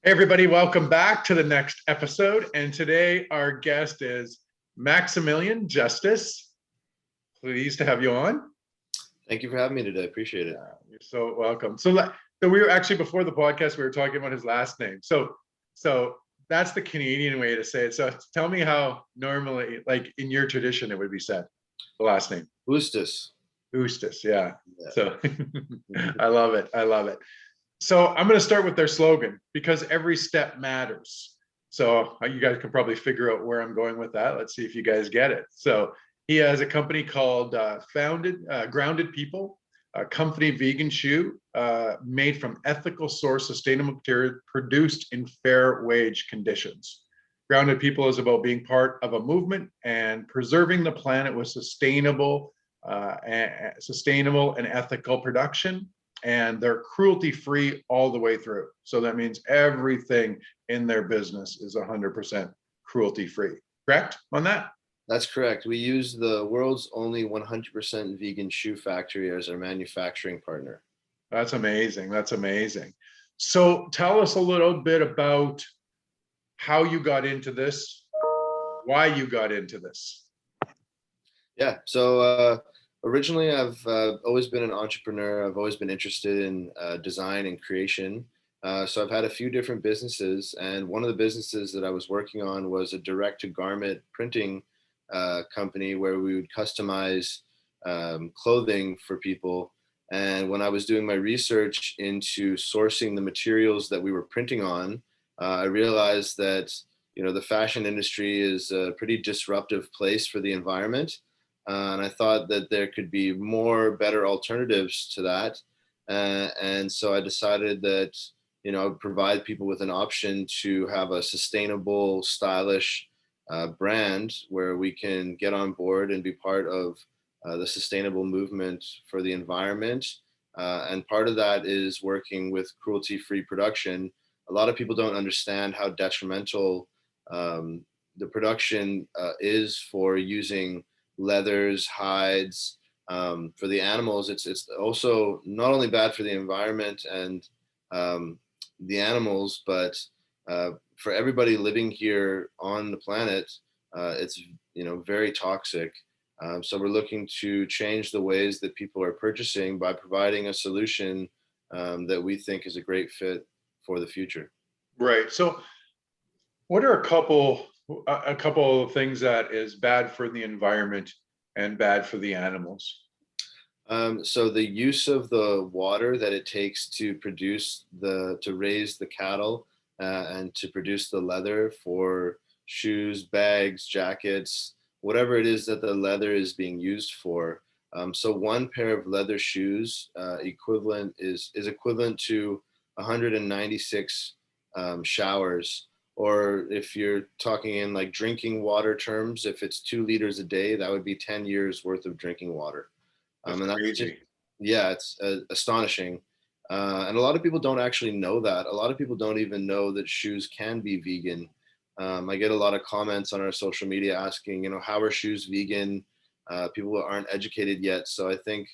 Hey, everybody, welcome back to the next episode. And today our guest is Maximilian Justus. Pleased to have you on. Thank you for having me today. Appreciate it. You're so welcome. So we were actually before the podcast, we were talking about his last name. So that's the Canadian way to say it. So tell me how normally, like in your tradition, it would be said, the last name. Justus. Justus, yeah. Yeah. So I love it. I love it. So I'm going to start with their slogan because every step matters. So you guys can probably figure out where I'm going with that. Let's see if you guys get it. So he has a company called Grounded People, a comfy vegan shoe made from ethical source, sustainable material produced in fair wage conditions. Grounded People is about being part of a movement and preserving the planet with sustainable and ethical production. And they're cruelty free all the way through. So that means everything in their business is 100% cruelty free. Correct on that? That's correct. We use the world's only 100% vegan shoe factory as our manufacturing partner. That's amazing. That's amazing. So tell us a little bit about how you got into this, why you got into this. Yeah. So originally, I've always been an entrepreneur. I've always been interested in design and creation. So I've had a few different businesses, and one of the businesses that I was working on was a direct-to-garment printing company where we would customize clothing for people. And when I was doing my research into sourcing the materials that we were printing on, I realized that the fashion industry is a pretty disruptive place for the environment. And I thought that there could be better alternatives to that. And so I decided that, I would provide people with an option to have a sustainable, stylish brand where we can get on board and be part of the sustainable movement for the environment. And part of that is working with cruelty-free production. A lot of people don't understand how detrimental the production is for using leathers, hides. For the animals, it's also not only bad for the environment and the animals, but for everybody living here on the planet, it's very toxic. So we're looking to change the ways that people are purchasing by providing a solution that we think is a great fit for the future. Right. So what are a couple of things that is bad for the environment and bad for the animals? So the use of the water that it takes to raise the cattle and to produce the leather for shoes, bags, jackets, whatever it is that the leather is being used for. So one pair of leather shoes is equivalent to 196 showers. Or if you're talking in like drinking water terms, if it's 2 liters a day, that would be 10 years worth of drinking water. That's And that's crazy. it's astonishing. And a lot of people don't actually know that. A lot of people don't even know that shoes can be vegan. I get a lot of comments on our social media asking, how are shoes vegan? People aren't educated yet. So I think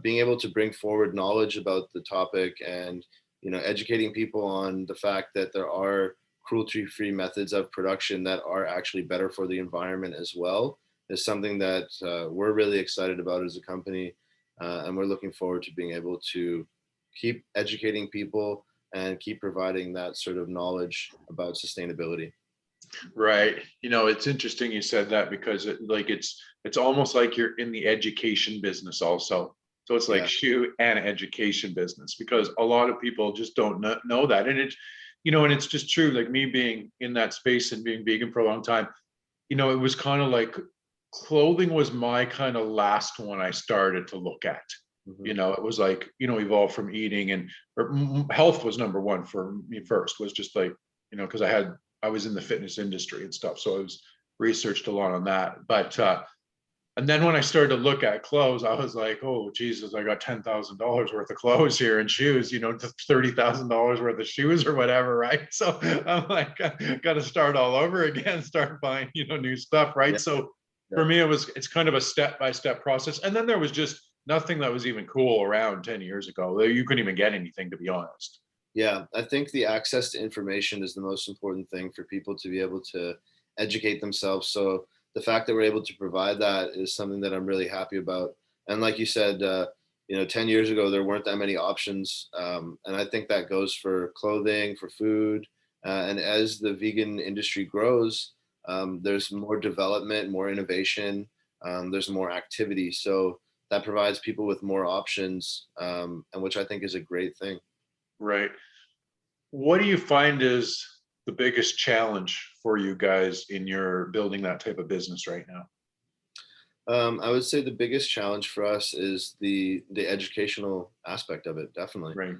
being able to bring forward knowledge about the topic and, educating people on the fact that there are cruelty-free methods of production that are actually better for the environment as well is something that we're really excited about as a company. And we're looking forward to being able to keep educating people and keep providing that sort of knowledge about sustainability. Right. It's interesting you said that because it's almost like you're in the education business also. So it's like Yeah. shoe and education business because a lot of people just don't know that. And and it's just true. Like me being in that space and being vegan for a long time, it was kind of like clothing was my kind of last one I started to look at. Mhm. It was like, evolved from eating health was number one for me first, was just like, because I was in the fitness industry and stuff. So I was researched a lot on that. But and then when I started to look at clothes, I was like, oh Jesus, I got $10,000 worth of clothes here and shoes, $30,000 worth of shoes or whatever, right? So I'm like, got to start all over again, start buying, new stuff, right? Yeah. So Yeah. for me, it's kind of a step-by-step process. And then there was just nothing that was even cool around 10 years ago. You couldn't even get anything, to be honest. Yeah, I think the access to information is the most important thing for people to be able to educate themselves. So the fact that we're able to provide that is something that I'm really happy about. And like you said, 10 years ago there weren't that many options, and I think that goes for clothing, for food, and as the vegan industry grows, there's more development, more innovation, there's more activity. So that provides people with more options, and which I think is a great thing. Right. What do you find is the biggest challenge for you guys in your building that type of business right now? I would say the biggest challenge for us is the educational aspect of it. Definitely, Right.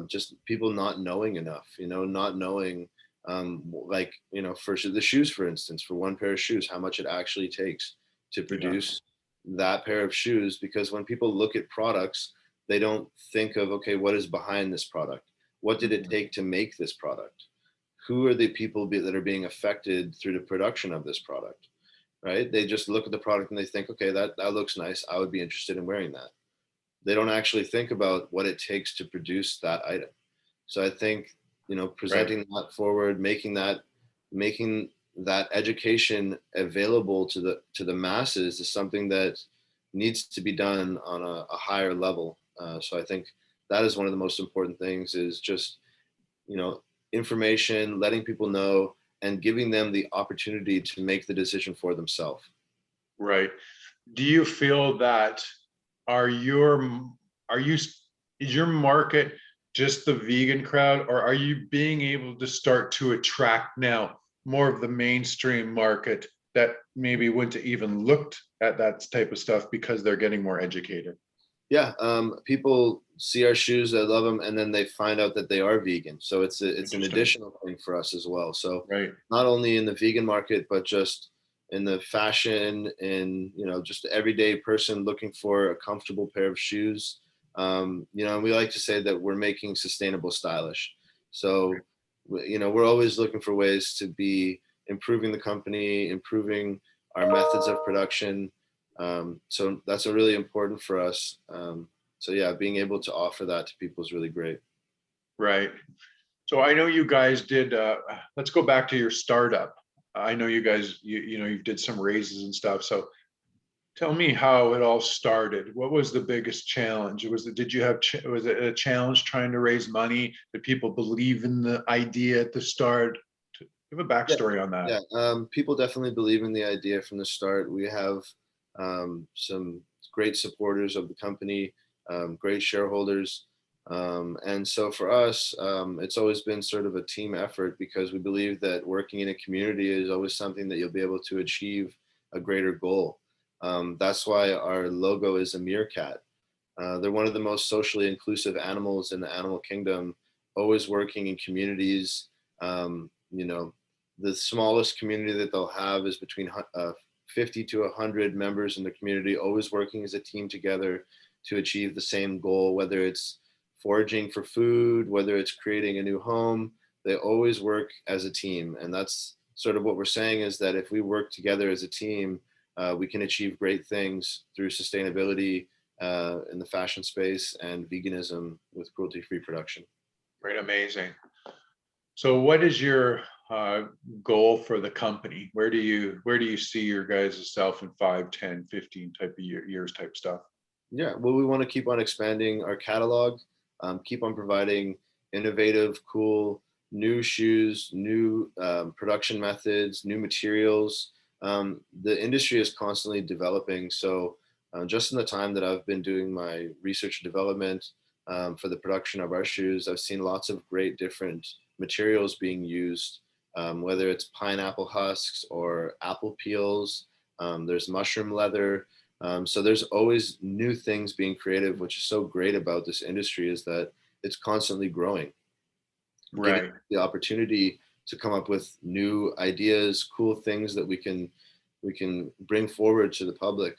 just people not knowing enough. Not knowing, for the shoes, for instance, for one pair of shoes, how much it actually takes to Yeah. produce that pair of shoes. Because when people look at products, they don't think of, okay, what is behind this product? What did it Mhm. take to make this product? Who are the people that are being affected through the production of this product? Right? They just look at the product and they think, okay, that looks nice. I would be interested in wearing that. They don't actually think about what it takes to produce that item. So I think, Right. presenting that forward, making that education available to the masses is something that needs to be done on a higher level. So I think that is one of the most important things, is just, you know, information, letting people know, and giving them the opportunity to make the decision for themselves. Right. Do you feel that are your are you is your market just the vegan crowd, or are you being able to start to attract now more of the mainstream market that maybe wouldn't have even looked at that type of stuff because they're getting more educated? Yeah, people see our shoes, they love them, and then they find out that they are vegan. So it's an Interesting. additional thing for us as well. So Right. not only in the vegan market, but just in the fashion, in just the everyday person looking for a comfortable pair of shoes. And we like to say that we're making sustainable stylish. So we're always looking for ways to be improving the company, improving our methods of production. So that's a really important for us. So yeah, being able to offer that to people is really great. Right. So I know you guys did, let's go back to your startup. I know you guys, you did some raises and stuff. So tell me how it all started. What was the biggest challenge? Was it a challenge trying to raise money? Did people believe in the idea at the start? Give a Yeah, backstory on that. yeah. People definitely believe in the idea from the start. We have some great supporters of the company, great shareholders. And so for us, it's always been sort of a team effort, because we believe that working in a community is always something that you'll be able to achieve a greater goal. That's why our logo is a meerkat. They're one of the most socially inclusive animals in the animal kingdom, always working in communities. Um, you know, the smallest community that they'll have is between 50 to 100 members in the community, always working as a team together to achieve the same goal, whether it's foraging for food, whether it's creating a new home. They always work as a team. And that's sort of what we're saying, is that if we work together as a team, we can achieve great things through sustainability in the fashion space, and veganism with cruelty-free production. Right, amazing. So what is your goal for the company? Where do you see your guys' self in 5, 10, 15 type of years type stuff? Yeah, well, we want to keep on expanding our catalog, keep on providing innovative, cool, new shoes, new production methods, new materials. The industry is constantly developing. So, just in the time that I've been doing my research and development for the production of our shoes, I've seen lots of great different materials being used, whether it's pineapple husks or apple peels. There's mushroom leather. So there's always new things being creative, which is so great about this industry, is that it's constantly growing, giving Right. the opportunity to come up with new ideas, cool things that we can bring forward to the public.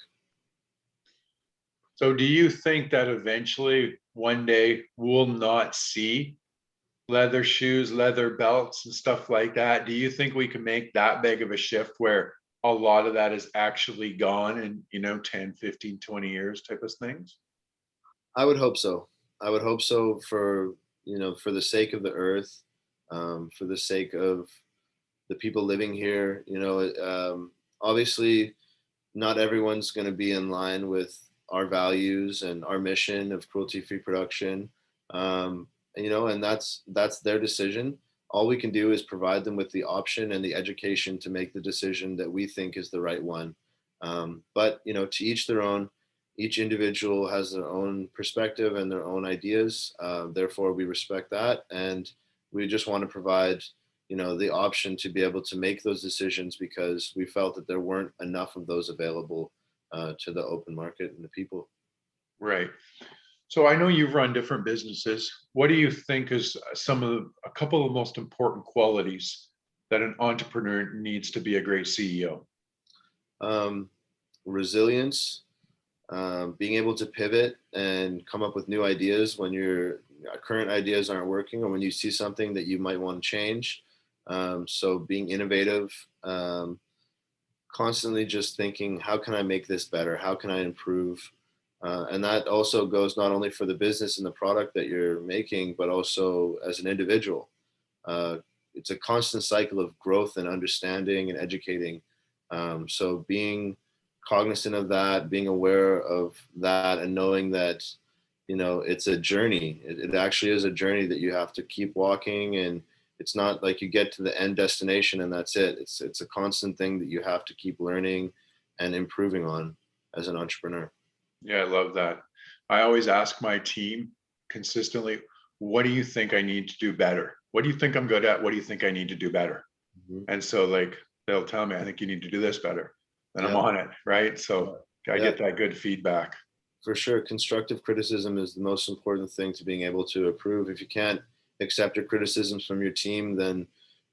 So do you think that eventually one day we'll not see leather shoes, leather belts and stuff like that? Do you think we can make that big of a shift where a lot of that is actually gone in, 10, 15, 20 years type of things? I would hope so. I would hope so for for the sake of the earth, for the sake of the people living here. Obviously, not everyone's going to be in line with our values and our mission of cruelty-free production. And that's their decision. All we can do is provide them with the option and the education to make the decision that we think is the right one. But to each their own. Each individual has their own perspective and their own ideas. Therefore, we respect that, and we just want to provide the option to be able to make those decisions, because we felt that there weren't enough of those available to the open market and the people. Right. So I know you've run different businesses. What do you think is a couple of the most important qualities that an entrepreneur needs to be a great CEO? Resilience, being able to pivot and come up with new ideas when your current ideas aren't working, or when you see something that you might want to change. So being innovative, constantly just thinking, how can I make this better? How can I improve? And that also goes not only for the business and the product that you're making, but also as an individual. It's a constant cycle of growth and understanding and educating. So being cognizant of that, being aware of that, and knowing that, it's a journey. It actually is a journey that you have to keep walking, and it's not like you get to the end destination and that's it. It's a constant thing that you have to keep learning and improving on as an entrepreneur. Yeah, I love that. I always ask my team consistently, what do you think I need to do better? What do you think I'm good at? What do you think I need to do better? Mm-hmm. And so like they'll tell me, I think you need to do this better. And I'm Yeah. on it, right? So I get that good feedback. For sure. Constructive criticism is the most important thing to being able to improve. If you can't accept your criticisms from your team, then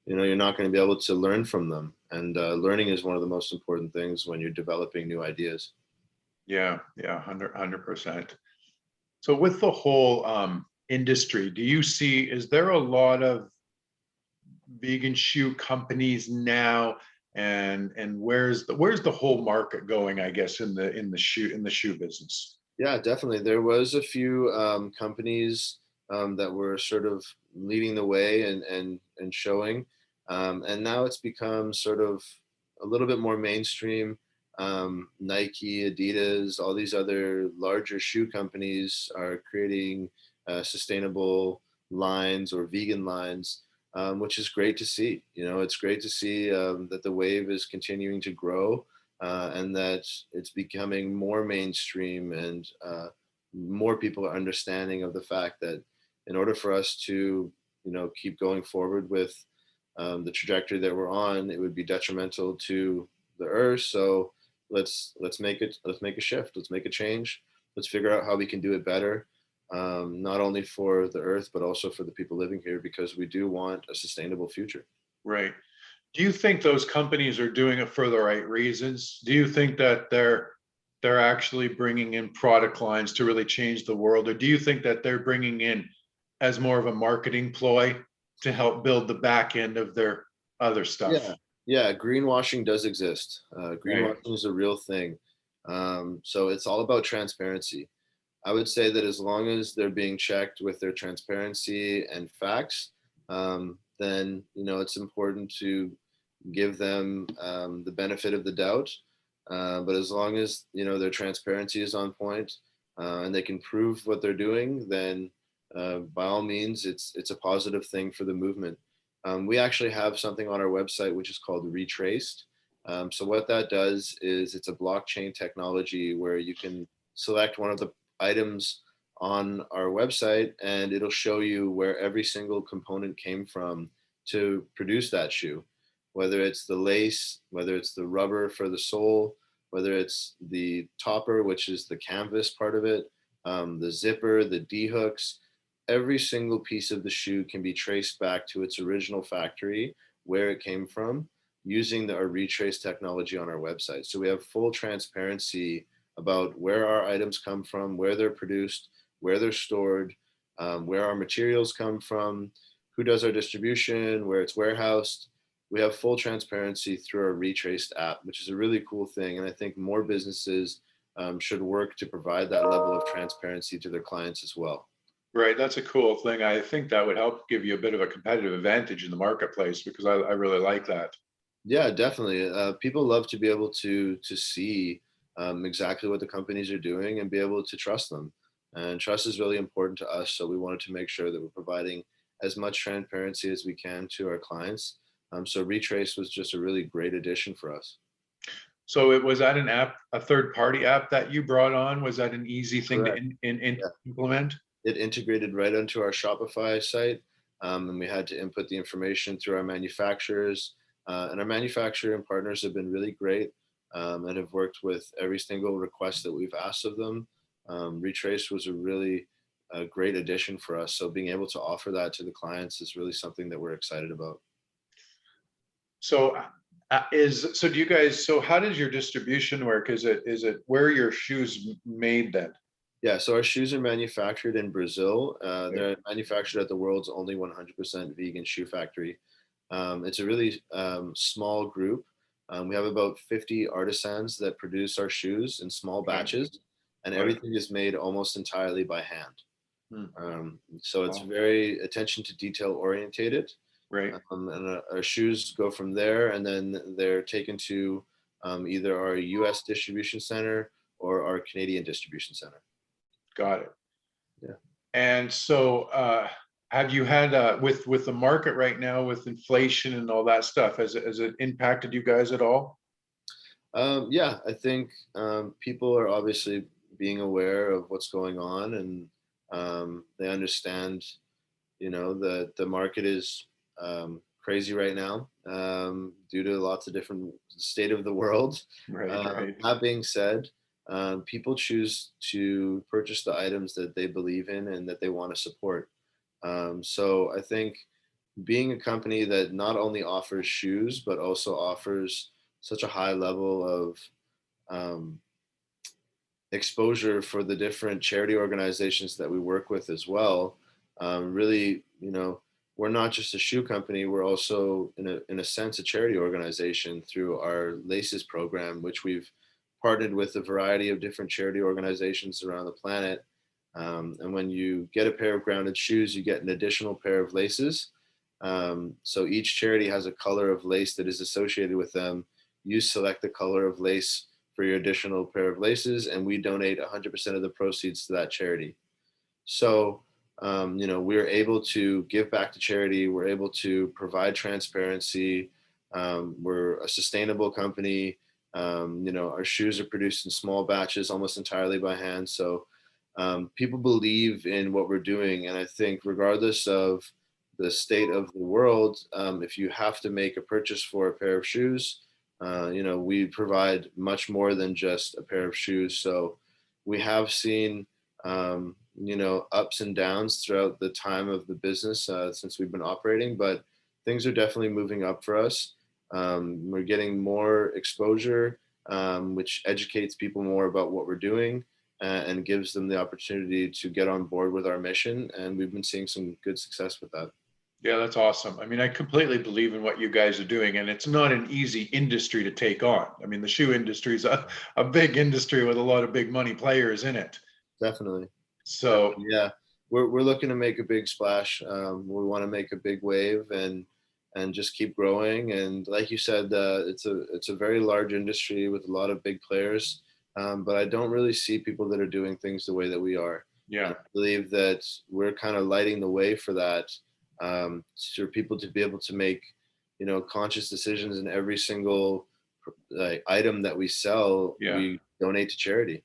you're not going to be able to learn from them. And learning is one of the most important things when you're developing new ideas. Yeah, 100%. So with the whole industry, do you see, is there a lot of vegan shoe companies now? And where's the whole market going, I guess, in the shoe business? Yeah, definitely. There was a few companies that were sort of leading the way and showing, and now it's become sort of a little bit more mainstream. Nike, Adidas, all these other larger shoe companies are creating sustainable lines or vegan lines, which is great to see. It's great to see that the wave is continuing to grow, and that it's becoming more mainstream, and more people are understanding of the fact that in order for us to keep going forward with the trajectory that we're on, it would be detrimental to the earth. So let's make a shift. Let's make a change. Let's figure out how we can do it better, not only for the earth but also for the people living here, because we do want a sustainable future. Right. Do you think those companies are doing it for the right reasons? Do you think that they're actually bringing in product lines to really change the world, or do you think that they're bringing in as more of a marketing ploy to help build the back end of their other stuff? Yeah, greenwashing does exist. Greenwashing Right. is a real thing. So it's all about transparency. I would say that as long as they're being checked with their transparency and facts, then it's important to give them the benefit of the doubt. But as long as their transparency is on point, and they can prove what they're doing, then by all means, it's a positive thing for the movement. We actually have something on our website which is called Retraced. So what that does is it's a blockchain technology where you can select one of the items on our website, and it'll show you where every single component came from to produce that shoe, whether it's the lace, whether it's the rubber for the sole, whether it's the topper, which is the canvas part of it, the zipper, the D hooks. Every single piece of the shoe can be traced back to its original factory, where it came from, using our Retrace technology on our website. So we have full transparency about where our items come from, where they're produced, where they're stored, where our materials come from, who does our distribution, where it's warehoused. We have full transparency through our Retraced app, which is a really cool thing. And I think more businesses should work to provide that level of transparency to their clients as well. Right. That's a cool thing. I think that would help give you a bit of a competitive advantage in the marketplace because I really like that. Yeah, definitely. People love to be able to see exactly what the companies are doing and be able to trust them. And trust is really important to us. So we wanted to make sure that we're providing as much transparency as we can to our clients. So Retrace was just a really great addition for us. So it was that an app, a third party app that you brought on? Was that an easy thing to Correct. Yeah. implement? It integrated right onto our Shopify site, and we had to input the information through our manufacturers. And our manufacturer partners have been really great and have worked with every single request that we've asked of them. Retrace was a really great addition for us. So being able to offer that to the clients is really something that we're excited about. So do you guys, so how does your distribution work? Is it where are your shoes made then? Yeah, so our shoes are manufactured in Brazil. Okay. They're manufactured at the world's only 100% vegan shoe factory. It's a really small group. We have about 50 artisans that produce our shoes in small Okay. batches, and Got it. everything is made almost entirely by hand. Hmm. So it's Wow. very attention to detail orientated. Right. And our shoes go from there, and then they're taken to either our US distribution center or our Canadian distribution center. Got it. Yeah. And so have you had with the market right now with inflation and all that stuff, has it impacted you guys at all? Yeah, I think people are obviously being aware of what's going on, and they understand, that the market is crazy right now due to lots of different state of the world. Right, right. That being said, people choose to purchase the items that they believe in and that they want to support. So I think being a company that not only offers shoes but also offers such a high level of um, exposure for the different charity organizations that we work with as well. Really, we're not just a shoe company. We're also, in a sense, a charity organization through our Laces program, which we've partnered with a variety of different charity organizations around the planet. And when you get a pair of grounded shoes, you get an additional pair of laces. So each charity has a color of lace that is associated with them. You select the color of lace for your additional pair of laces, and we donate 100% of the proceeds to that charity. So, we're able to give back to charity. We're able to provide transparency. We're a sustainable company. Our shoes are produced in small batches, almost entirely by hand. So, people believe in what we're doing. And I think, regardless of the state of the world, if you have to make a purchase for a pair of shoes, we provide much more than just a pair of shoes. So we have seen, ups and downs throughout the time of the business since we've been operating, but things are definitely moving up for us. We're getting more exposure, which educates people more about what we're doing and gives them the opportunity to get on board with our mission. And we've been seeing some good success with that. Yeah, that's awesome. I mean, I completely believe in what you guys are doing, and it's not an easy industry to take on. I mean, the shoe industry is a big industry with a lot of big money players in it. Definitely. So, Yeah, we're looking to make a big splash. We want to make a big wave and just keep growing. And like you said, it's a very large industry with a lot of big players. But I don't really see people that are doing things the way that we are. yeah, And I believe that we're kind of lighting the way for that, for people to be able to make, conscious decisions in every single like item that we sell. yeah, We donate to charity.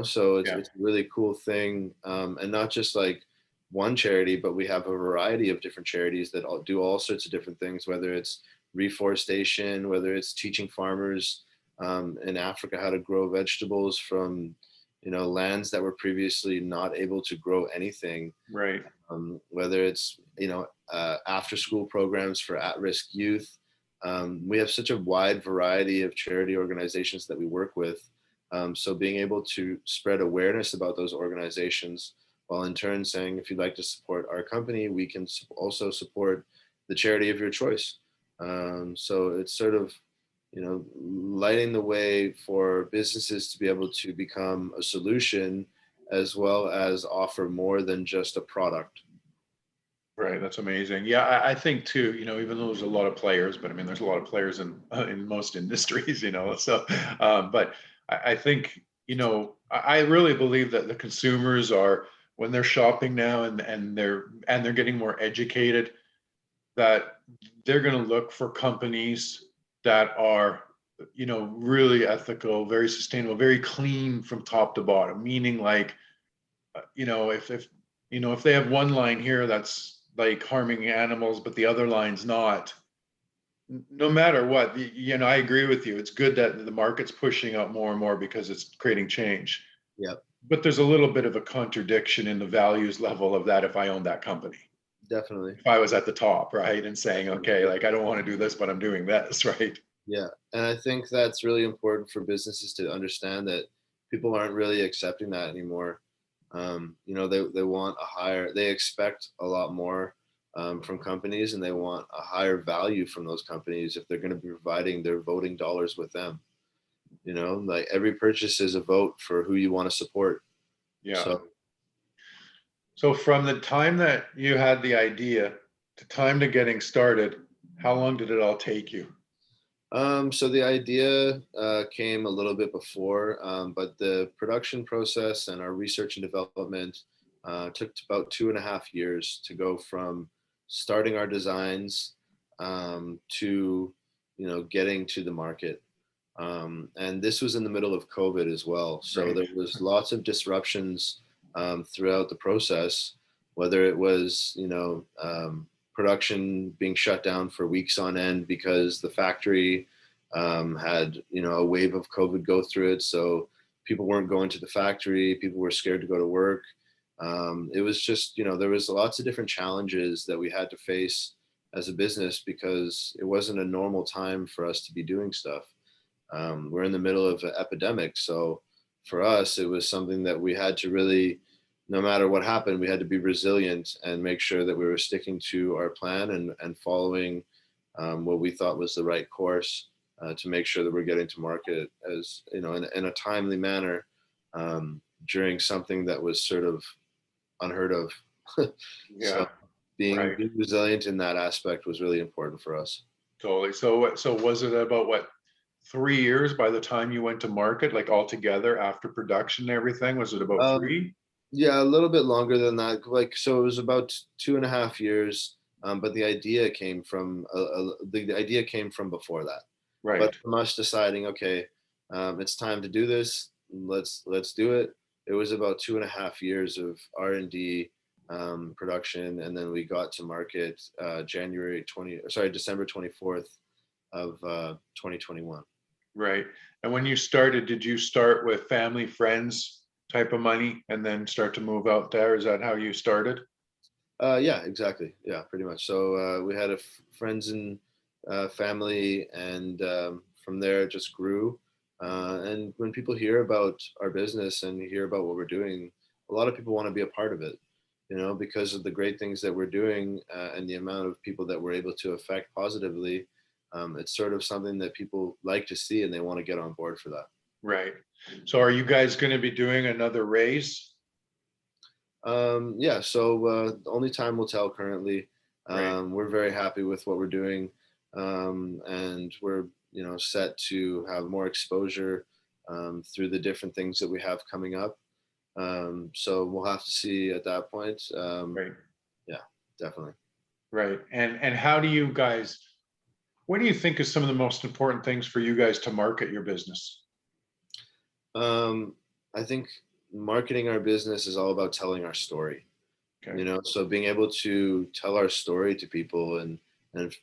So it's yeah, it's a really cool thing, and not just like one charity, but we have a variety of different charities that all do all sorts of different things, whether it's reforestation, whether it's teaching farmers in Africa how to grow vegetables from lands that were previously not able to grow anything, right. whether it's after school programs for at-risk youth. We have such a wide variety of charity organizations that we work with. So being able to spread awareness about those organizations, while in turn saying, if you'd like to support our company, we can also support the charity of your choice. So it's sort of, lighting the way for businesses to be able to become a solution as well as offer more than just a product. Right, that's amazing. Yeah, I think too, even though there's a lot of players, but I mean, there's a lot of players in most industries, so, but I think, I really believe that the consumers are, when they're shopping now and they're getting more educated, that they're going to look for companies that are, really ethical, very sustainable, very clean from top to bottom, meaning like, if they have one line here that's like harming animals, but the other line's not, no matter what, I agree with you. It's good that the market's pushing out more and more because it's creating change. Yep, But there's a little bit of a contradiction in the values level of that if I owned that company. definitely. If I was at the top, right? And saying, okay, like I don't want to do this, but I'm doing this, right? Yeah, and I think that's really important for businesses to understand that people aren't really accepting that anymore. They want they expect a lot more from companies, and they want a higher value from those companies if they're going to be providing their voting dollars with them. Like every purchase is a vote for who you want to support. Yeah. So, So from the time that you had the idea to time to getting started, how long did it all take you? so the idea came a little bit before, but the production process and our research and development took about 2.5 years to go from starting our designs to getting to the market. And this was in the middle of COVID as well, so Right. there was lots of disruptions throughout the process, whether it was production being shut down for weeks on end because the factory had a wave of COVID go through it, so people weren't going to the factory, people were scared to go to work. It was just there was lots of different challenges that we had to face as a business because it wasn't a normal time for us to be doing stuff. We're in the middle of an epidemic, so for us it was something that we had to really, no matter what happened, we had to be resilient and make sure that we were sticking to our plan and following what we thought was the right course to make sure that we're getting to market as in a timely manner during something that was sort of unheard of. Yeah. So being Right. resilient in that aspect was really important for us. Totally. So was it about what, 3 years by the time you went to market, like altogether after production and everything? Was it about Um, three? yeah, a little bit longer than that. Like, so it was about 2.5 years, but the idea came from before that. But Right. from us deciding, okay, it's time to do this. Let's do it. It was about 2.5 years of R&D, production, and then we got to market December 24th of 2021. Right. And when you started, did you start with family, friends type of money and then start to move out there? Is that how you started? Yeah, exactly. Yeah, pretty much. So we had friends and family, and from there it just grew. And when people hear about our business and hear about what we're doing, a lot of people want to be a part of it. Because of the great things that we're doing and the amount of people that we're able to affect positively. It's sort of something that people like to see, and they want to get on board for that. Right. So are you guys going to be doing another raise? Yeah, so only time will tell currently. Right. We're very happy with what we're doing, and we're set to have more exposure through the different things that we have coming up. So we'll have to see at that point. Right. Yeah, definitely. Right. And how do you guys, what do you think is some of the most important things for you guys to market your business? I think marketing our business is all about telling our story. Okay. So being able to tell our story to people and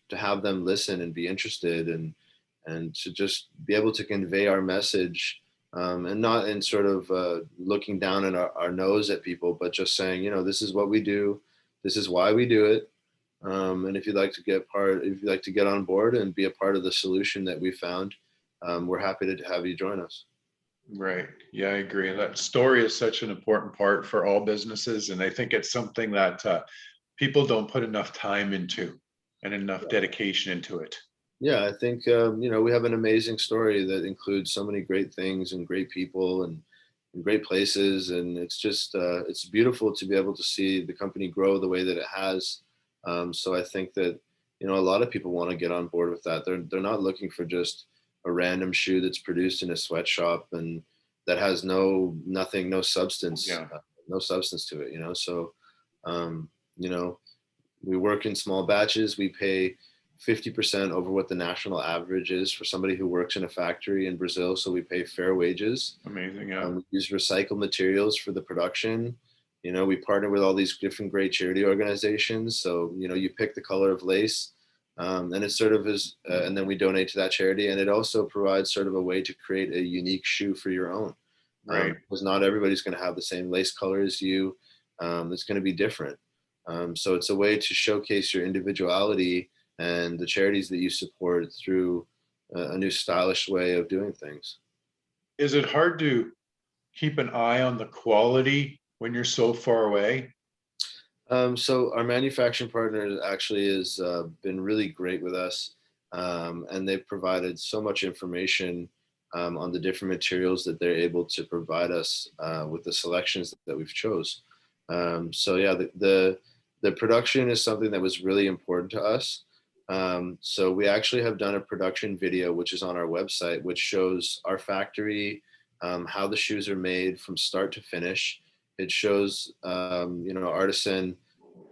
to have them listen and be interested and to just be able to convey our message, and not in sort of looking down in our nose at people, but just saying, this is what we do, this is why we do it, and if you'd like to get on board and be a part of the solution that we found, we're happy to have you join us. Right. Yeah, I agree. That story is such an important part for all businesses. And I think it's something that people don't put enough time into and enough dedication into it. Yeah, I think we have an amazing story that includes so many great things and great people, and in great places, and it's just it's beautiful to be able to see the company grow the way that it has. So I think that, you know, a lot of people want to get on board with that. They're not looking for just a random shoe that's produced in a sweatshop and that has nothing, no substance, Yeah. no substance to it. You know, so you know, we work in small batches. We pay 50% over what the national average is for somebody who works in a factory in Brazil. So we pay fair wages. Amazing. Yeah. We use recycled materials for the production. You know, we partner with all these different great charity organizations. So, you know, you pick the color of lace, and it sort of is, and then we donate to that charity. And it also provides sort of a way to create a unique shoe for your own. Right. Because not everybody's going to have the same lace color as you. It's going to be different. So it's a way to showcase your individuality and the charities that you support through a new stylish way of doing things. Is it hard to keep an eye on the quality when you're so far away? So our manufacturing partner actually has been really great with us, and they've provided so much information on the different materials that they're able to provide us with the selections that we've chose. So yeah, the production is something that was really important to us. So we actually have done a production video, which is on our website, which shows our factory, how the shoes are made from start to finish. It shows, you know, artisan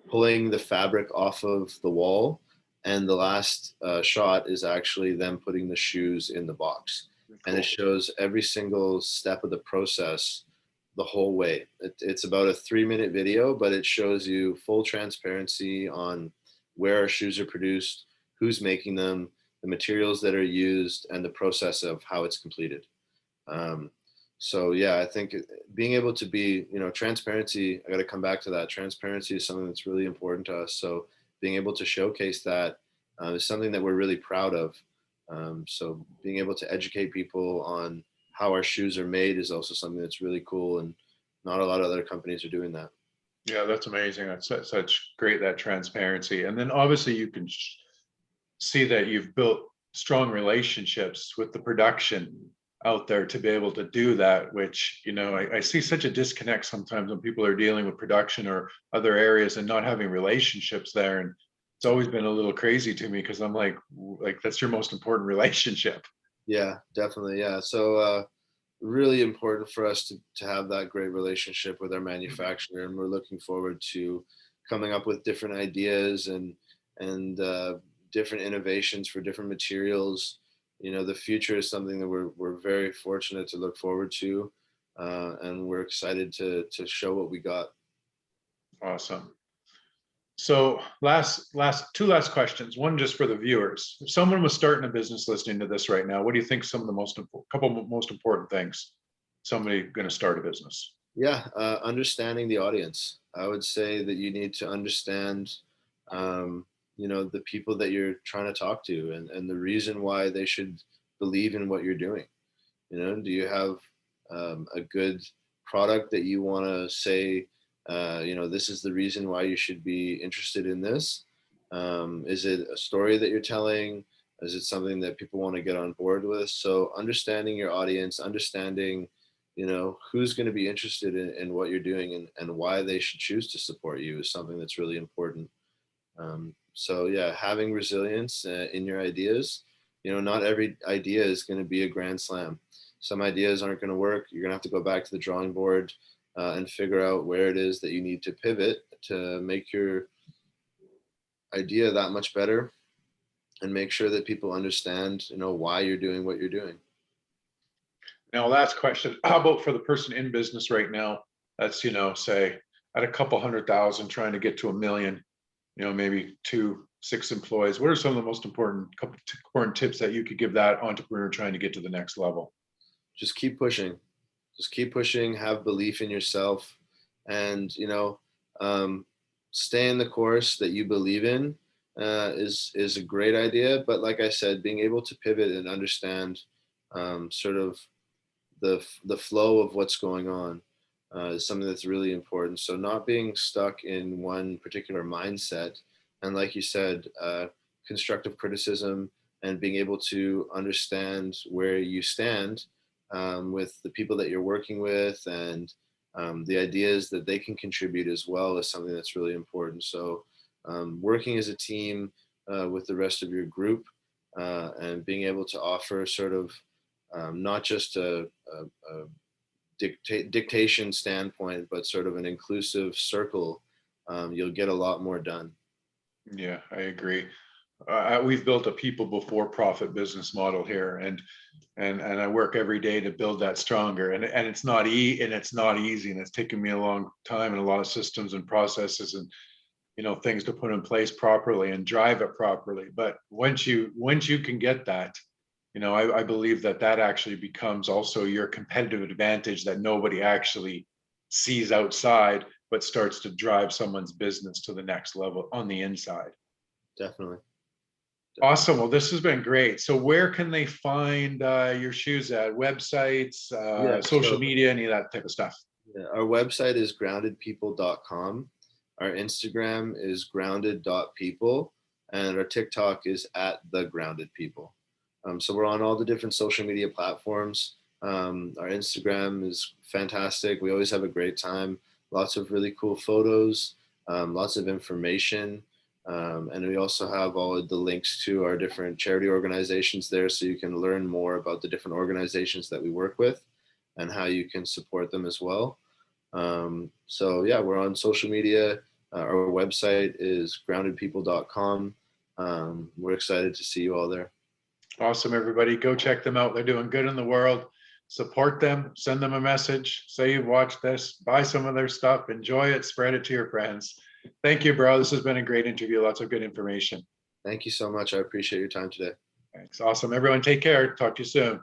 pulling the fabric off of the wall, and the last shot is actually them putting the shoes in the box. And it shows every single step of the process the whole way. It's about a 3-minute video, but it shows you full transparency on where our shoes are produced, who's making them, the materials that are used, and the process of how it's completed. So yeah, I think being able to be, you know, transparency, I got to come back to that. Transparency is something that's really important to us. So being able to showcase that is something that we're really proud of. So being able to educate people on how our shoes are made is also something that's really cool, and not a lot of other companies are doing that. Yeah, that's amazing. That's such great, that transparency. And then obviously you can see that you've built strong relationships with the production out there to be able to do that, which, you know, I see such a disconnect sometimes when people are dealing with production or other areas and not having relationships there. And it's always been a little crazy to me because I'm like that's your most important relationship. Yeah, definitely. Yeah. So really important for us to have that great relationship with our manufacturer, and we're looking forward to coming up with different ideas and different innovations for different materials. You know, the future is something that we're very fortunate to look forward to, and we're excited to show what we got. Awesome. So two last questions. One just for the viewers. If someone was starting a business listening to this right now, what do you think some of the couple most important things somebody going to start a business? Yeah, understanding the audience. I would say that you need to understand, you know, the people that you're trying to talk to, and the reason why they should believe in what you're doing. You know, do you have a good product that you want to say, you know, this is the reason why you should be interested in this? Is it a story that you're telling? Is it something that people want to get on board with? So understanding your audience, understanding, you know, who's going to be interested in what you're doing, and why they should choose to support you is something that's really important. So yeah, having resilience in your ideas. You know, not every idea is going to be a grand slam. Some ideas aren't going to work. You're going to have to go back to the drawing board and figure out where it is that you need to pivot to make your idea that much better, and make sure that people understand, you know, why you're doing what you're doing. Now, last question. How about for the person in business right now that's, you know, say at a couple 100,000 trying to get to 1 million, you know, maybe 6 employees. What are some of the most important tips that you could give that entrepreneur trying to get to the next level? Just keep pushing. Just keep pushing. Have belief in yourself, and, you know, stay in the course that you believe in is a great idea. But like I said, being able to pivot and understand sort of the flow of what's going on is something that's really important. So not being stuck in one particular mindset, and like you said, constructive criticism, and being able to understand where you stand with the people that you're working with, and the ideas that they can contribute as well is something that's really important. So working as a team with the rest of your group, and being able to offer sort of not just a dictation standpoint, but sort of an inclusive circle, you'll get a lot more done. Yeah, I agree. We've built a people before profit business model here, and I work every day to build that stronger. And it's not it's not easy, and it's taken me a long time and a lot of systems and processes and things to put in place properly and drive it properly. But once you can get that, I believe that actually becomes also your competitive advantage that nobody actually sees outside, but starts to drive someone's business to the next level on the inside. Definitely. Awesome. Well, this has been great. So where can they find your shoes at? Websites, Yeah, social so media, any of that type of stuff? yeah, our website is groundedpeople.com. Our Instagram is grounded.people, and our TikTok is at the grounded people. So we're on all the different social media platforms. Our Instagram is fantastic. We always have a great time. Lots of really cool photos, lots of information. And we also have all of the links to our different charity organizations there, so you can learn more about the different organizations that we work with and how you can support them as well. So yeah, we're on social media. Our website is groundedpeople.com. We're excited to see you all there. Awesome, everybody. Go check them out. They're doing good in the world. Support them, send them a message, say you've watched this, buy some of their stuff, enjoy it, spread it to your friends. Thank you, bro. This has been a great interview. Lots of good information. Thank you so much. I appreciate your time today. Thanks. Awesome. Everyone, take care. Talk to you soon.